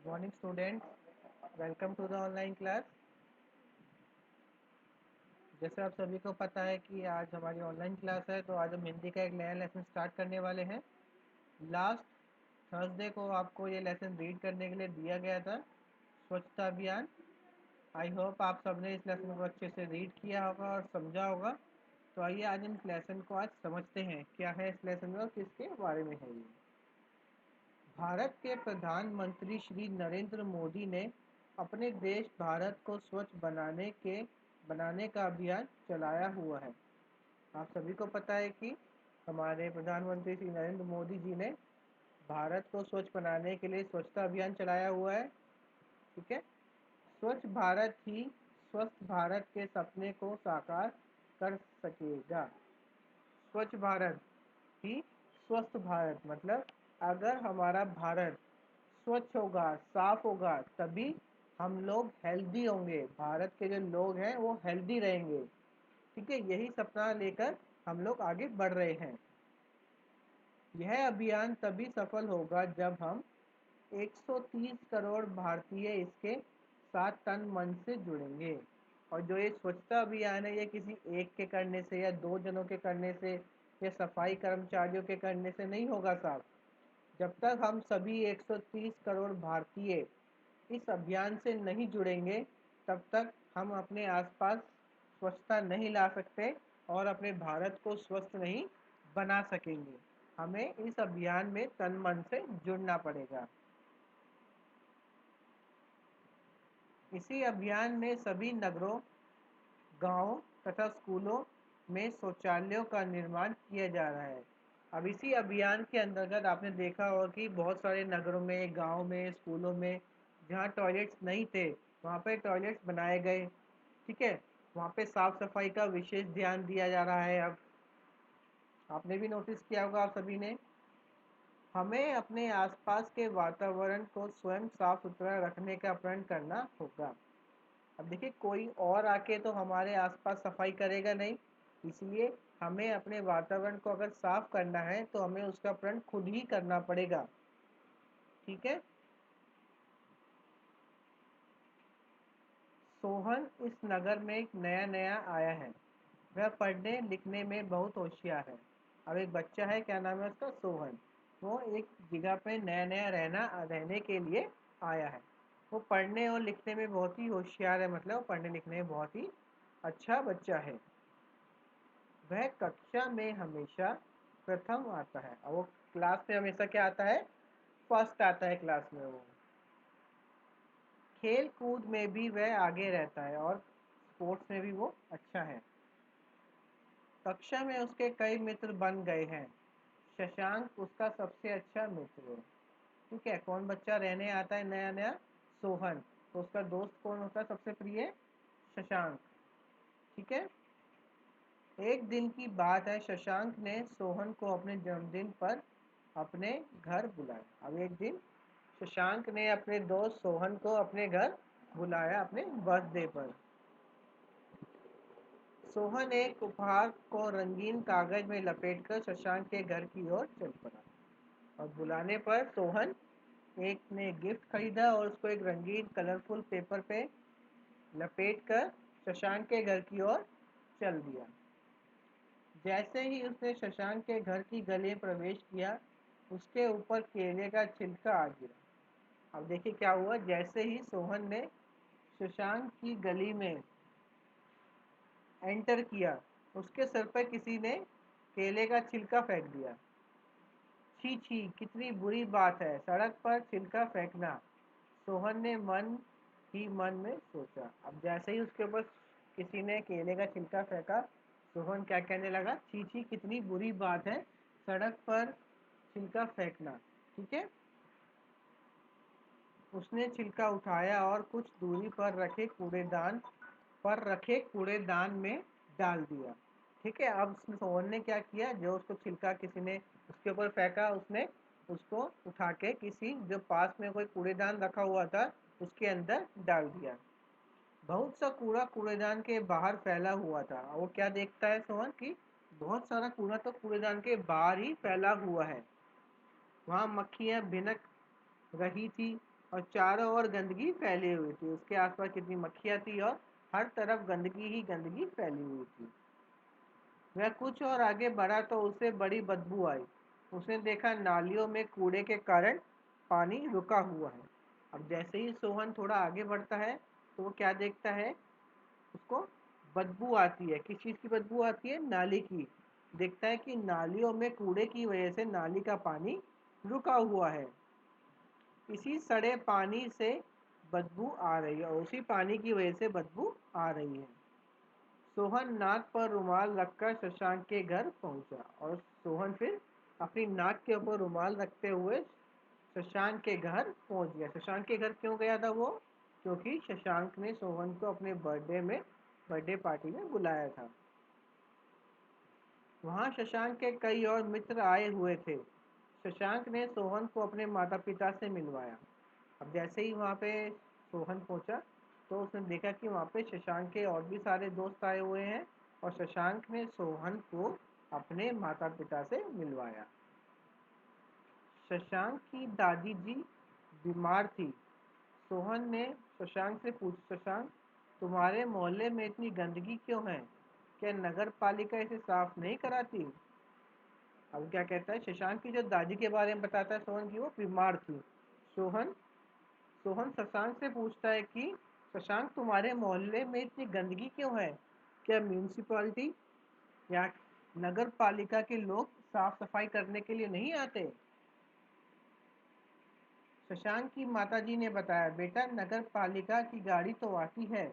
Good morning student, welcome to the online class. जैसे आप सभी को पता है कि आज हमारी ऑनलाइन क्लास है, तो आज हम हिंदी का एक नया लेसन स्टार्ट करने वाले हैं। लास्ट थर्सडे को आपको ये लेसन रीड करने के लिए दिया गया था, स्वच्छता अभियान। आई होप आप सबने इस लेसन को अच्छे से रीड किया होगा और समझा होगा। तो आइए आज हम इस लेसन को आज समझते हैं, क्या है इस लेसन में और किसके बारे में है ये। भारत के प्रधानमंत्री श्री नरेंद्र मोदी ने अपने देश भारत को स्वच्छ बनाने का अभियान चलाया हुआ है। आप सभी को पता है कि हमारे प्रधानमंत्री श्री नरेंद्र मोदी जी ने भारत को स्वच्छ बनाने के लिए स्वच्छता अभियान चलाया हुआ है। ठीक है, स्वच्छ भारत ही स्वस्थ भारत के सपने को साकार कर सकेगा। स्वच्छ भारत ही स्वस्थ भारत मतलब अगर हमारा भारत स्वच्छ होगा, साफ होगा, तभी हम लोग हेल्दी होंगे। भारत के जो लोग हैं वो हेल्दी रहेंगे। ठीक है, यही सपना लेकर हम लोग आगे बढ़ रहे हैं। यह अभियान तभी सफल होगा जब हम 130 करोड़ भारतीय इसके साथ तन मन से जुड़ेंगे। और जो ये स्वच्छता अभियान है, ये किसी एक के करने से या दो जनों के करने से या सफाई कर्मचारियों के करने से नहीं होगा साहब। जब तक हम सभी 130 करोड़ भारतीय इस अभियान से नहीं जुड़ेंगे, तब तक हम अपने आसपास स्वच्छता नहीं ला सकते और अपने भारत को स्वस्थ नहीं बना सकेंगे। हमें इस अभियान में तन मन से जुड़ना पड़ेगा। इसी अभियान में सभी नगरों, गांवों तथा स्कूलों में शौचालयों का निर्माण किया जा रहा है। अब इसी अभियान के अंतर्गत आपने देखा होगा कि बहुत सारे नगरों में, गांव में, स्कूलों में जहां टॉयलेट्स नहीं थे वहां पे टॉयलेट्स बनाए गए। ठीक है, वहां पे साफ सफाई का विशेष ध्यान दिया जा रहा है। अब आपने भी नोटिस किया होगा आप सभी ने। हमें अपने आसपास के वातावरण को स्वयं साफ सुथरा रखने का प्रण करना होगा। अब देखिए, कोई और आके तो हमारे आसपास सफाई करेगा नहीं, इसलिए हमें अपने वातावरण को अगर साफ करना है तो हमें उसका प्रण खुद ही करना पड़ेगा। ठीक है, सोहन इस नगर में नया नया आया है। वह पढ़ने लिखने में बहुत होशियार है। अब एक बच्चा है, क्या नाम है उसका, सोहन। वो एक जगह पे नया नया रहने के लिए आया है। वो पढ़ने और लिखने में बहुत ही होशियार है, मतलब वो पढ़ने लिखने में बहुत ही अच्छा बच्चा है। वह कक्षा में हमेशा प्रथम आता है और वो क्लास में हमेशा क्या आता है, फर्स्ट आता है क्लास में वो। खेल कूद में भी वह आगे रहता है और स्पोर्ट्स में भी वो अच्छा है। कक्षा में उसके कई मित्र बन गए हैं। शशांक उसका सबसे अच्छा मित्र है। ठीक है, कौन बच्चा रहने आता है नया नया, सोहन। तो उसका दोस्त कौन होता है सबसे प्रिय, शशांक। ठीक है, एक दिन की बात है, शशांक ने सोहन को अपने जन्मदिन पर अपने घर बुलाया। अब एक दिन शशांक ने अपने दोस्त सोहन को अपने घर बुलाया अपने बर्थडे पर। सोहन एक उपहार को रंगीन कागज में लपेटकर शशांक के घर की ओर चल पड़ा। और बुलाने पर सोहन एक ने गिफ्ट खरीदा और उसको एक रंगीन कलरफुल पेपर पे लपेटकर शशांक के घर की ओर चल दिया। जैसे ही उसने शशांक के घर की गली में प्रवेश किया, उसके ऊपर केले का छिलका आ गिरा। अब देखिए क्या हुआ, जैसे ही सोहन ने शशांक की गली में एंटर किया, उसके सर पर किसी ने केले का छिलका फेंक दिया। छी छी, कितनी बुरी बात है सड़क पर छिलका फेंकना, सोहन ने मन ही मन में सोचा। अब जैसे ही उसके ऊपर किसी ने केले का छिलका फेंका, सोहन क्या कहने लगा, छी छी, कितनी बुरी बात है सड़क पर छिलका फेंकना। ठीक है, उसने छिलका उठाया और कुछ दूरी पर रखे कूड़ेदान में डाल दिया। ठीक है, अब उसने सोहन ने क्या किया, जो उसको छिलका किसी ने उसके ऊपर फेंका, उसने उसको उठा के किसी जो पास में कोई कूड़ेदान रखा हुआ था उसके अंदर डाल दिया। बहुत सा कूड़ा कूड़ेदान के बाहर फैला हुआ था। वो क्या देखता है सोहन कि बहुत सारा कूड़ा तो कूड़ेदान के बाहर ही फैला हुआ है। वहां मक्खियां भिनक रही थी और चारों ओर गंदगी फैली हुई थी। उसके आसपास कितनी मक्खियाँ थी और हर तरफ गंदगी ही गंदगी फैली हुई थी। वह कुछ और आगे बढ़ा तो उसे बड़ी बदबू आई। उसने देखा नालियों में कूड़े के कारण पानी रुका हुआ है। अब जैसे ही सोहन थोड़ा आगे बढ़ता है तो वो क्या देखता है, उसको बदबू आती है। किस चीज़ की बदबू आती है? नाली की। देखता है कि नालियों में कूड़े की वजह से नाली का पानी रुका हुआ है। इसी सड़े पानी से बदबू आ रही है और उसी पानी की वजह से बदबू आ रही है। सोहन नाक पर रुमाल रखकर शशांक के घर पहुंचा और सोहन फिर अपनी नाक के ऊपर रुमाल रखते हुए शशांक के घर पहुंच गया। शशांक के घर क्यों गया था वो? क्योंकि शशांक ने सोहन को अपने बर्थडे पार्टी में बुलाया था। वहां शशांक के कई और मित्र आए हुए थे। शशांक ने सोहन को अपने माता पिता से मिलवाया। अब जैसे ही वहाँ पे सोहन पहुंचा तो उसने देखा कि वहाँ पे शशांक के और भी सारे दोस्त आए हुए हैं और शशांक ने सोहन को अपने माता पिता से मिलवाया। शशांक की दादी जी बीमार थी। सोहन ने शशांक से पूछा, शशांक तुम्हारे मोहल्ले में इतनी गंदगी क्यों है? क्या नगर पालिका इसे साफ नहीं कराती? अब क्या कहता है, शशांक की जो दादी के बारे में बताता है सोहन की, वो बीमार थी। सोहन सोहन शशांक से पूछता है कि शशांक तुम्हारे मोहल्ले में इतनी गंदगी क्यों है? क्या म्यूनिसिपैलिटी या नगर पालिका के लोग साफ सफाई करने के लिए नहीं आते? शशांक की माताजी ने बताया, बेटा नगर पालिका की गाड़ी तो आती है,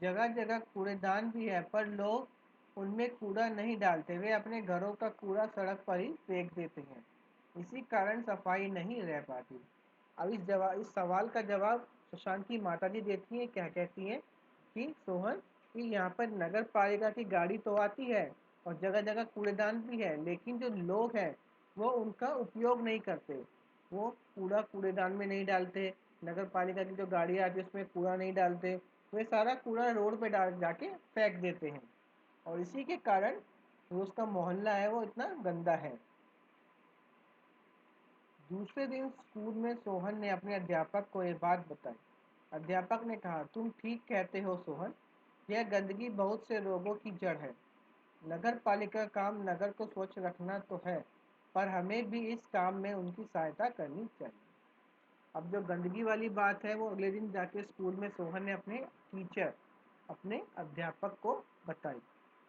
जगह जगह कूड़ेदान भी है, पर लोग उनमें कूड़ा नहीं डालते। वे अपने घरों का कूड़ा सड़क पर ही फेंक देते हैं। इसी कारण सफाई नहीं रह पाती। अब इस सवाल का जवाब शशांक की माताजी देती हैं। क्या कहती हैं कि सोहन, कि यहाँ पर नगर पालिका की गाड़ी तो आती है और जगह जगह कूड़ेदान भी है, लेकिन जो लोग हैं वो उनका उपयोग नहीं करते। वो कूड़ा कूड़ेदान में नहीं डालते, नगर पालिका की जो गाड़ी आती है उसमें कूड़ा नहीं डालते, वे सारा कूड़ा रोड पे डाल जाके फेंक देते हैं और इसी के कारण जो उसका मोहल्ला है वो इतना गंदा है। दूसरे दिन स्कूल में सोहन ने अपने अध्यापक को ये बात बताई। अध्यापक ने कहा, तुम ठीक कहते हो सोहन, यह गंदगी बहुत से रोगों की जड़ है। नगर पालिका का काम नगर को स्वच्छ रखना तो है, पर हमें भी इस काम में उनकी सहायता करनी चाहिए। अब जो गंदगी वाली बात है वो अगले दिन जाके स्कूल में सोहन ने अपने अध्यापक को बताई।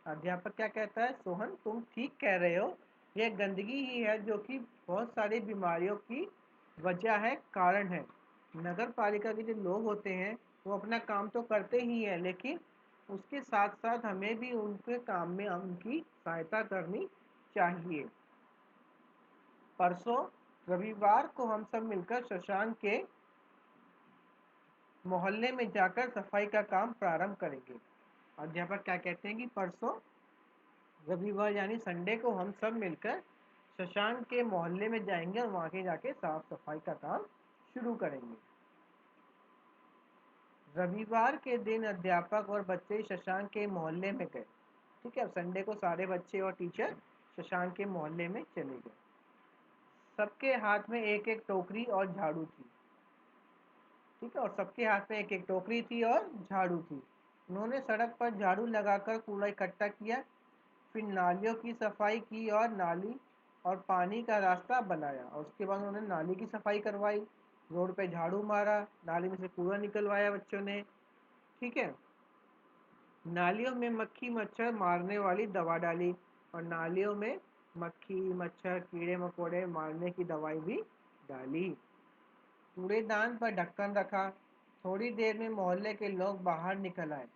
अध्यापक क्या कहता है, सोहन तुम ठीक कह रहे हो, यह गंदगी ही है जो कि बहुत सारी बीमारियों की वजह है, कारण है। नगर पालिका के जो लोग होते हैं वो अपना काम तो करते ही हैं, लेकिन उसके साथ साथ हमें भी उनके काम में उनकी सहायता करनी चाहिए। परसों रविवार को हम सब मिलकर शशांक के मोहल्ले में जाकर सफाई का काम प्रारंभ करेंगे। अध्यापक क्या कहते हैं कि परसों रविवार यानी संडे को हम सब मिलकर शशांक के मोहल्ले में जाएंगे और वहां के जाके साफ सफाई का काम शुरू करेंगे। रविवार के दिन अध्यापक और बच्चे शशांक के मोहल्ले में गए। ठीक है, अब संडे को सारे बच्चे और टीचर शशांक के मोहल्ले में चले गए। सबके हाथ में एक एक टोकरी और झाड़ू थी। ठीक है, और सबके हाथ में एक एक टोकरी थी और झाड़ू थी। उन्होंने सड़क पर झाड़ू लगाकर कूड़ा इकट्ठा किया, फिर नालियों की सफाई की और नाली और पानी का रास्ता बनाया और उसके बाद उन्होंने नाली की सफाई करवाई, रोड पे झाड़ू मारा, नाली में से कूड़ा निकलवाया बच्चों ने। ठीक है, नालियों में मक्खी मच्छर मारने वाली दवा डाली और नालियों में मक्खी मच्छर कीड़े मकोड़े मारने की दवाई भी डाली। कूड़ेदान पर ढक्कन रखा। थोड़ी देर में मोहल्ले के लोग बाहर निकल आए।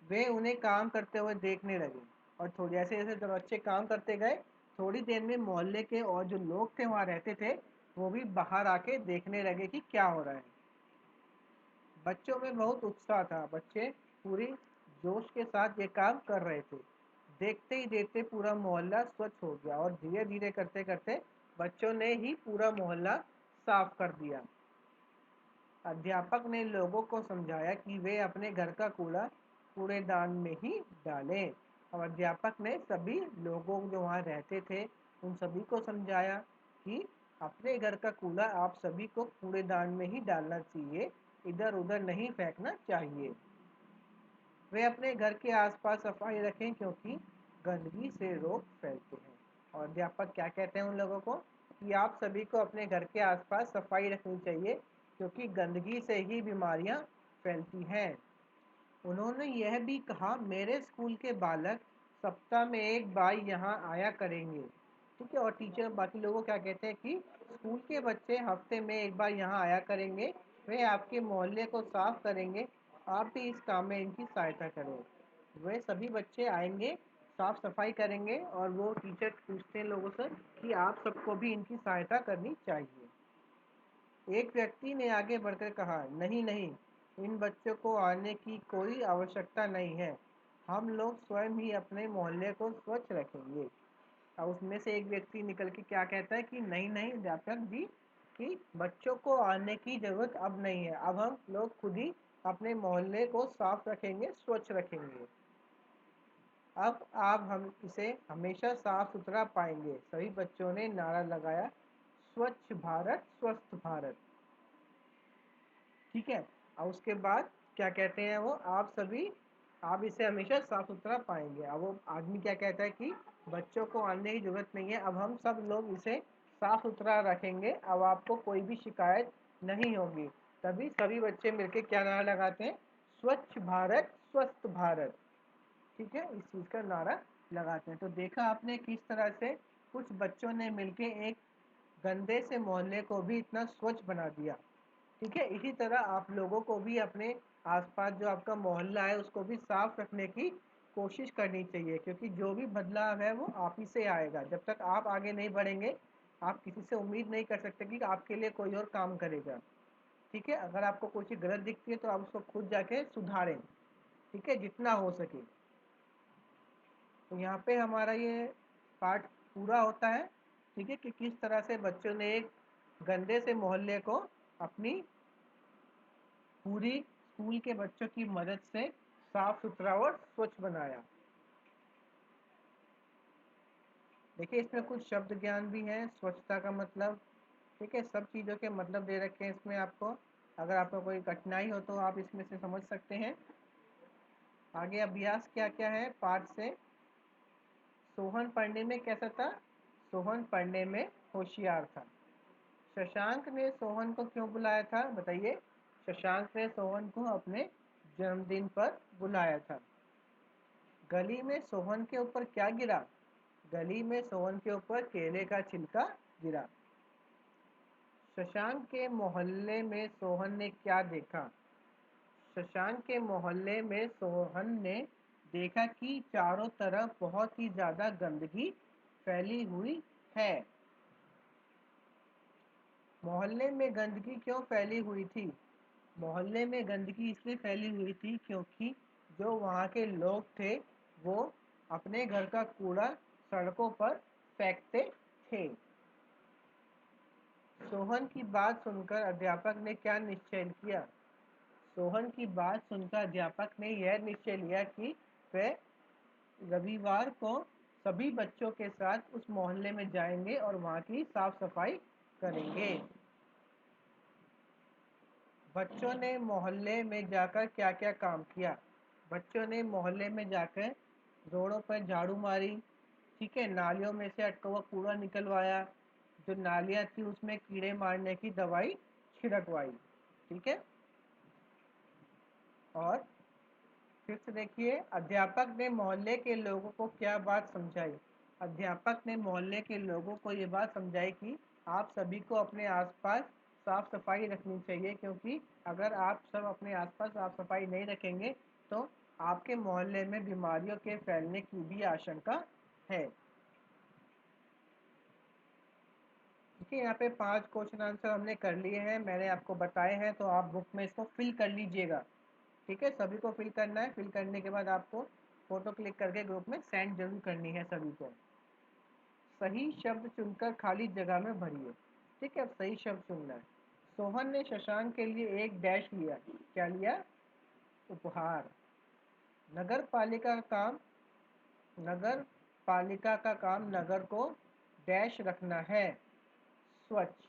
वे उन्हें काम करते हुए देखने लगे और थोड़ी जैसे जैसे बच्चे काम करते गए, थोड़ी देर में मोहल्ले के और जो लोग थे वहाँ रहते थे वो भी बाहर आके देखने लगे कि क्या हो रहा है। बच्चों में बहुत उत्साह था। बच्चे पूरी जोश के साथ ये काम कर रहे थे। देखते ही देखते पूरा मोहल्ला स्वच्छ हो गया और धीरे धीरे करते करते बच्चों ने ही पूरा मोहल्ला साफ कर दिया। अध्यापक ने लोगों को समझाया कि वे अपने घर का कूड़ा कूड़ेदान में ही डालें। और अध्यापक ने सभी लोगों जो वहाँ रहते थे उन सभी को समझाया कि अपने घर का कूड़ा आप सभी को कूड़ेदान में ही डालना चाहिए, इधर उधर नहीं फेंकना चाहिए। वे अपने घर के आसपास सफाई रखें क्योंकि गंदगी से रोग फैलते हैं। और अध्यापक क्या कहते हैं उन लोगों को कि आप सभी को अपने घर के आसपास सफाई रखनी चाहिए क्योंकि गंदगी से ही बीमारियां फैलती हैं। उन्होंने यह भी कहा, मेरे स्कूल के बालक सप्ताह में एक बार यहाँ आया करेंगे। ठीक है, और टीचर बाकी लोगों को क्या कहते हैं कि स्कूल के बच्चे हफ्ते में एक बार यहाँ आया करेंगे, वे आपके मोहल्ले को साफ करेंगे, आप भी इस काम में इनकी सहायता करें। वे सभी बच्चे आएंगे, साफ सफाई करेंगे, और वो टीचर पूछते हैं लोगों से कि आप सबको भी इनकी सहायता करनी चाहिए। एक व्यक्ति ने आगे बढ़कर कहा, नहीं नहीं, इन बच्चों को आने की कोई आवश्यकता नहीं है, हम लोग स्वयं ही अपने मोहल्ले को स्वच्छ रखेंगे। अब उसमें से एक व्यक्ति निकल के क्या कहता है कि नहीं नहीं अध्यापक जी, कि बच्चों को आने की ज़रूरत अब नहीं है, अब हम लोग खुद ही अपने मोहल्ले को साफ रखेंगे, स्वच्छ रखेंगे। अब आप हम इसे हमेशा साफ सुथरा पाएंगे। सभी बच्चों ने नारा लगाया, स्वच्छ भारत स्वस्थ भारत। ठीक है, और उसके बाद क्या कहते हैं वो, आप सभी आप इसे हमेशा साफ सुथरा पाएंगे। अब वो आदमी क्या कहता है कि बच्चों को आने की जरूरत नहीं है, अब हम सब लोग इसे साफ सुथरा रखेंगे, अब आपको कोई भी शिकायत नहीं होगी। तभी सभी बच्चे मिलके क्या नारा लगाते हैं, स्वच्छ भारत स्वस्थ भारत। ठीक है, इस चीज़ का नारा लगाते हैं। तो देखा आपने किस तरह से कुछ बच्चों ने मिलके एक गंदे से मोहल्ले को भी इतना स्वच्छ बना दिया। ठीक है, इसी तरह आप लोगों को भी अपने आसपास जो आपका मोहल्ला है उसको भी साफ रखने की कोशिश करनी चाहिए, क्योंकि जो भी बदलाव है वो आप ही से आएगा। जब तक आप आगे नहीं बढ़ेंगे, आप किसी से उम्मीद नहीं कर सकते कि आपके लिए कोई और काम करेगा। ठीक है, अगर आपको कोई चीज़ गलत दिखती है तो आप उसको खुद जाके सुधारें। ठीक है, जितना हो सके। तो यहाँ पे हमारा ये पार्ट पूरा होता है। ठीक है, कि किस तरह से बच्चों ने एक गंदे से मोहल्ले को अपनी पूरी स्कूल के बच्चों की मदद से साफ सुथरा और स्वच्छ बनाया। देखिए, इसमें कुछ शब्द ज्ञान भी है, स्वच्छता का मतलब। ठीक है, सब चीज़ों के मतलब दे रखे हैं इसमें आपको। अगर आपको कोई कठिनाई हो तो आप इसमें से समझ सकते हैं। आगे अभ्यास क्या क्या है पाठ से। सोहन पढ़ने में कैसा था? सोहन पढ़ने में होशियार था। शशांक ने सोहन को क्यों बुलाया था? बताइए। शशांक ने सोहन को अपने जन्मदिन पर बुलाया था। गली में सोहन के ऊपर क्या गिरा? गली में सोहन के ऊपर केले का छिलका गिरा। शशांक के मोहल्ले में सोहन ने क्या देखा? शशांक के मोहल्ले में सोहन ने देखा कि चारों तरफ बहुत ही ज़्यादा गंदगी फैली हुई है। मोहल्ले में गंदगी क्यों फैली हुई थी? मोहल्ले में गंदगी इसलिए फैली हुई थी क्योंकि जो वहाँ के लोग थे वो अपने घर का कूड़ा सड़कों पर फेंकते थे। सोहन की बात सुनकर अध्यापक ने क्या निश्चय किया? सोहन की बात सुनकर अध्यापक ने यह निश्चय लिया कि वह रविवार को सभी बच्चों के साथ उस मोहल्ले में जाएंगे और वहाँ की साफ सफाई करेंगे। बच्चों ने मोहल्ले में जाकर क्या क्या काम किया? बच्चों ने मोहल्ले में जाकर रोडों पर झाड़ू मारी। ठीक है, नालियों में से अटका हुआ कूड़ा निकलवाया, जो नालियाँ थी उसमें कीड़े मारने की दवाई छिड़कवाई। ठीक है, और फिर से देखिए, अध्यापक ने मोहल्ले के लोगों को क्या बात समझाई? अध्यापक ने मोहल्ले के लोगों को ये बात समझाई कि आप सभी को अपने आसपास साफ सफाई रखनी चाहिए, क्योंकि अगर आप सब अपने आसपास साफ सफाई नहीं रखेंगे तो आपके मोहल्ले में बीमारियों के फैलने की भी आशंका है। देखिए, यहाँ पे 5 क्वेश्चन आंसर हमने कर लिए हैं, मैंने आपको बताए हैं, तो आप बुक में इसको फिल कर लीजिएगा। ठीक है, सभी को फिल करना है। फिल करने के बाद आपको फोटो क्लिक करके ग्रुप में सेंड जरूर करनी है सभी को। सही शब्द चुनकर खाली जगह में भरिए। ठीक है, अब सही शब्द चुनना है। सोहन ने शशांक के लिए एक डैश लिया। क्या लिया? उपहार। नगर पालिका का काम नगर पालिका का काम नगर को डैश रखना है। स्वच्छ।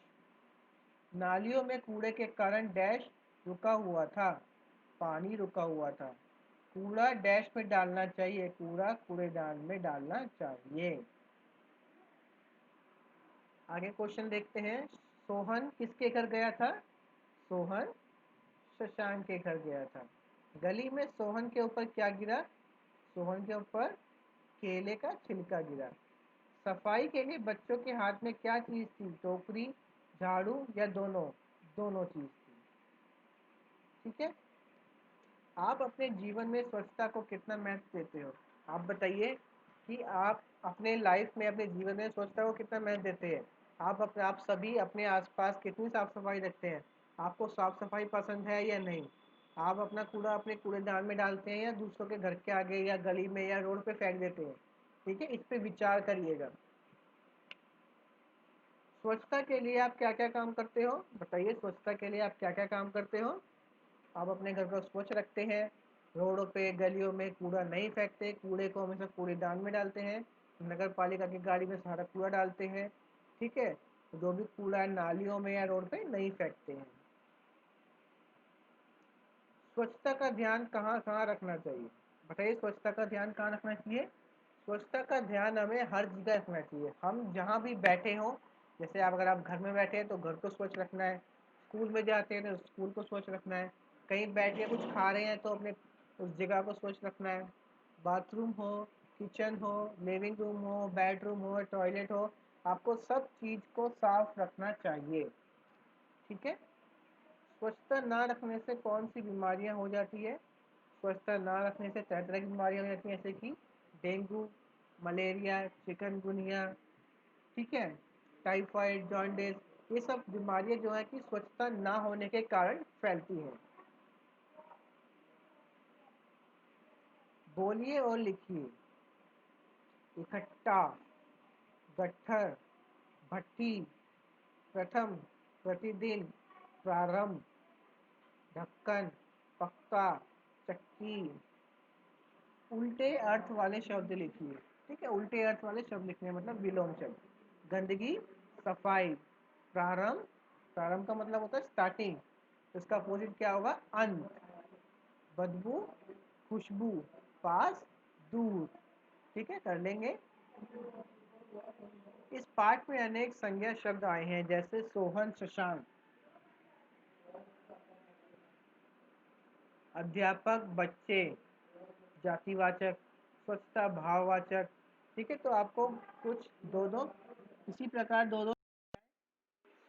नालियों में कूड़े के कारण डैश रुका हुआ था, पानी रुका हुआ था। कूड़ा डैश में डालना चाहिए, कूड़ा कूड़ेदान में डालना चाहिए। आगे क्वेश्चन देखते हैं। सोहन किसके घर गया था? सोहन शशांक के घर गया था। गली में सोहन के ऊपर क्या गिरा? सोहन के ऊपर केले का छिलका गिरा। सफाई के लिए बच्चों के हाथ में क्या चीज थी? टोकरी, झाड़ू या दोनों? दोनों चीज थी। ठीक है। आप अपने जीवन में स्वच्छता को कितना महत्व देते हो? आप बताइए कि आप अपने लाइफ में, अपने जीवन में स्वच्छता को कितना महत्व देते हैं। आप सभी अपने आसपास कितनी साफ सफाई रखते हैं? आपको साफ सफाई पसंद है या नहीं? आप अपना कूड़ा अपने कूड़ेदान में डालते हैं या दूसरों के घर के आगे या गली में या रोड पे फेंक देते हैं? ठीक है, इस पे विचार करिएगा। स्वच्छता के लिए आप क्या क्या काम करते हो? बताइए, स्वच्छता के लिए आप क्या क्या काम करते हो? आप अपने घर को स्वच्छ रखते हैं, रोडों पे गलियों में कूड़ा नहीं फेंकते, कूड़े को हमेशा कूड़ेदान में डालते हैं, नगर पालिका की गाड़ी में सारा कूड़ा डालते हैं। ठीक है, जो भी कूड़ा नालियों में या रोड पे नहीं फेंकते हैं। स्वच्छता का ध्यान कहाँ कहाँ रखना चाहिए? बताइए, स्वच्छता का ध्यान कहाँ रखना चाहिए? स्वच्छता का ध्यान हमें हर जगह रखना चाहिए। हम जहाँ भी बैठे हों, जैसे आप अगर आप घर में बैठे हैं तो घर को स्वच्छ रखना है, स्कूल में जाते हैं तो स्कूल को स्वच्छ रखना है, कहीं बैठ के कुछ खा रहे हैं तो अपने उस जगह को स्वच्छ रखना है। बाथरूम हो, किचन हो, लिविंग रूम हो, बेडरूम हो, टॉयलेट हो, आपको सब चीज़ को साफ रखना चाहिए। ठीक है। स्वच्छता ना रखने से कौन सी बीमारियां हो जाती है? स्वच्छता ना रखने से तरह तरह की बीमारियां हो जाती हैं, जैसे कि डेंगू, मलेरिया, चिकनगुनिया, ठीक है, टाइफाइड, जॉन्डिस। ये सब बीमारियां जो है कि स्वच्छता ना होने के कारण फैलती हैं। बोलिए और लिखिए। इकट्ठा, गट्ठर, भट्टी, प्रथम, प्रतिदिन, प्रारंभ, ढक्कन, पक्का, चक्की। उल्टे अर्थ वाले शब्द लिखिए। ठीक है, उल्टे अर्थ वाले शब्द लिखने मतलब विलोम शब्द। गंदगी, सफाई। प्रारंभ, प्रारंभ का मतलब होता है स्टार्टिंग, इसका अपोजिट क्या होगा? अंत। बदबू, खुशबू। पास, दूर। ठीक है, कर लेंगे। इस पाठ में अनेक संज्ञा शब्द आए हैं, जैसे सोहन, शशांक। अध्यापक, बच्चे, जातिवाचक। स्वच्छता, भाववाचक। ठीक है, तो आपको कुछ दो दो इसी प्रकार दो दो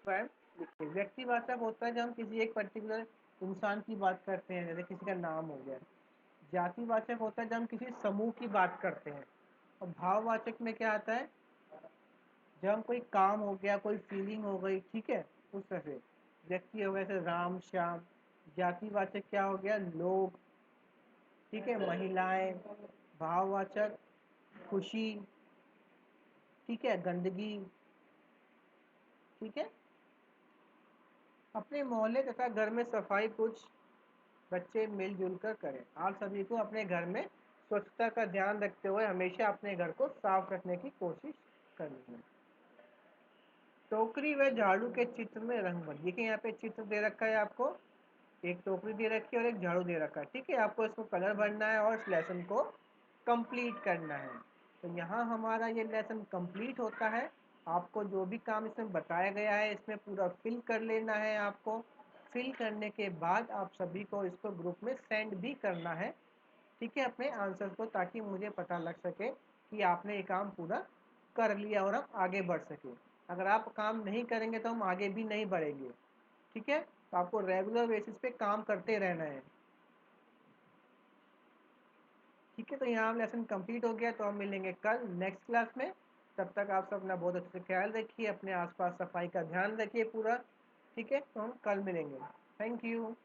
स्वयं लिखिए। व्यक्तिवाचक होता है जब हम किसी एक पर्टिकुलर इंसान की बात करते हैं, जैसे किसी का नाम हो गया। जातिवाचक होता है जब हम किसी समूह की बात करते हैं। और भाववाचक में क्या आता है? जब हम कोई काम हो गया, कोई फीलिंग हो गई, ठीक है, उस तरह से। व्यक्ति हो गया जैसे राम, श्याम। जातिवाचक क्या हो गया? लोग, ठीक है, महिलाएं। भाववाचक खुशी, ठीक है, गंदगी। ठीक है। अपने मोहल्ले तथा घर में सफाई कुछ बच्चे मिलजुल कर करें। आप सभी को अपने घर में स्वच्छता का ध्यान रखते हुए हमेशा अपने घर को साफ रखने की कोशिश करनी है। टोकरी व झाड़ू के चित्र में रंग भर। देखिए यहाँ पे चित्र दे रखा है आपको, एक टोकरी दे रखी है और एक झाड़ू दे रखा है। ठीक है, आपको इसको कलर भरना है और इस लेसन को कंप्लीट करना है। तो यहाँ हमारा ये लेसन कंप्लीट होता है। आपको जो भी काम इसमें बताया गया है इसमें पूरा फिल कर लेना है। आपको फिल करने के बाद आप सभी को इसको ग्रुप में सेंड भी करना है। ठीक है, अपने आंसर को, ताकि मुझे पता लग सके कि आपने ये काम पूरा कर लिया और हम आगे बढ़ सके। अगर आप काम नहीं करेंगे तो हम आगे भी नहीं बढ़ेंगे। ठीक है, तो आपको रेगुलर बेसिस पे काम करते रहना है। ठीक है, तो यहाँ लेसन कंप्लीट हो गया, तो हम मिलेंगे कल नेक्स्ट क्लास में। तब तक आप सब अपना बहुत अच्छे से ख्याल रखिए, अपने आसपास सफाई का ध्यान रखिए पूरा। ठीक है, तो हम कल मिलेंगे। Thank you.